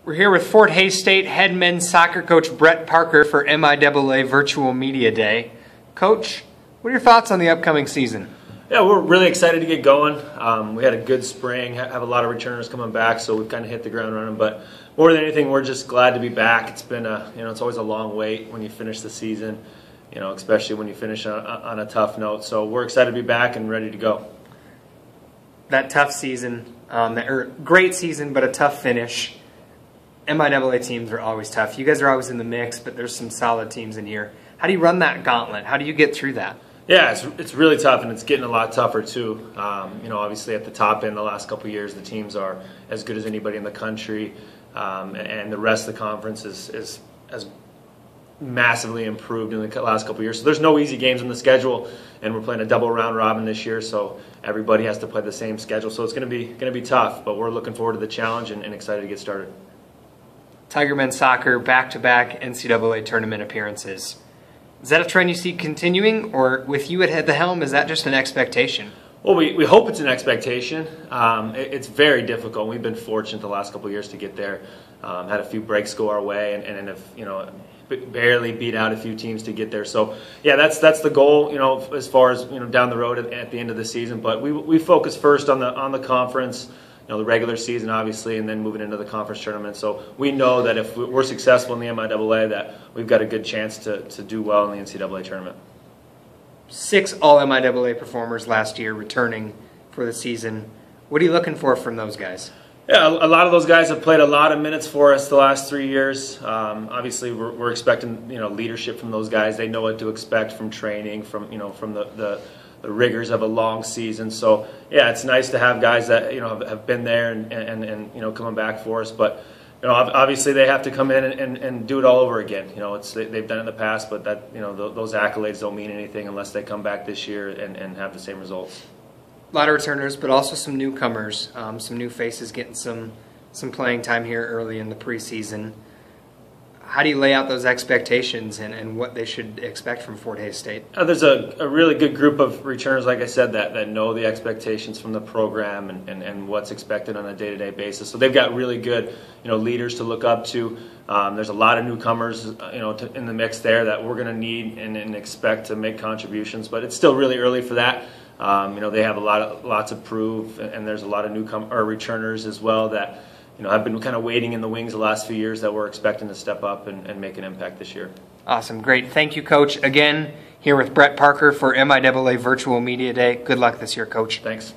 We're here with Fort Hays State head men's soccer coach Brett Parker for MIAA Virtual Media Day. Coach, what are your thoughts on the upcoming season? Yeah, we're really excited to get going. We had a good spring, have a lot of returners coming back, so we've kind of hit the ground running. But more than anything, we're just glad to be back. It's been it's always a long wait when you finish the season, especially when you finish on a tough note. So we're excited to be back and ready to go. That tough season, great season, but a tough finish. MIAA teams are always tough. You guys are always in the mix, but there's some solid teams in here. How do you run that gauntlet? How do you get through that? Yeah, it's really tough, and it's getting a lot tougher too. Obviously at the top end, the last couple of years, the teams are as good as anybody in the country, and the rest of the conference is massively improved in the last couple of years. So there's no easy games on the schedule, and we're playing a double round robin this year, so everybody has to play the same schedule. So it's going to be tough, but we're looking forward to the challenge and excited to get started. Tiger men's soccer back-to-back NCAA tournament appearances. Is that a trend you see continuing, or with you at the helm, is that just an expectation? Well, we hope it's an expectation. It's very difficult. We've been fortunate the last couple of years to get there. Had a few breaks go our way, and have barely beat out a few teams to get there. So yeah, that's the goal. As far as down the road at the end of the season. But we focus first on the conference. The regular season, obviously, and then moving into the conference tournament. So we know that if we're successful in the MIAA, that we've got a good chance to do well in the NCAA tournament. 6 all-MIAA performers last year returning for the season. What are you looking for from those guys? Yeah, a lot of those guys have played a lot of minutes for us the last 3 years. Obviously, we're expecting leadership from those guys. They know what to expect from training, from the rigors of a long season. So yeah, it's nice to have guys that have been there and coming back for us. But obviously they have to come in and do it all over again. They've done it in the past, but those accolades don't mean anything unless they come back this year and have the same results. A lot of returners, but also some newcomers, some new faces getting some playing time here early in the preseason. How do you lay out those expectations and what they should expect from Fort Hays State? There's a really good group of returners, like I said, that know the expectations from the program and what's expected on a day-to-day basis. So they've got really good leaders to look up to. There's a lot of newcomers in the mix there that we're going to need and expect to make contributions, but it's still really early for that. They have lots to prove, and there's a lot of returners as well that I've been kind of waiting in the wings the last few years that we're expecting to step up and make an impact this year. Awesome. Great. Thank you, Coach. Again, here with Brett Parker for MIAA Virtual Media Day. Good luck this year, Coach. Thanks.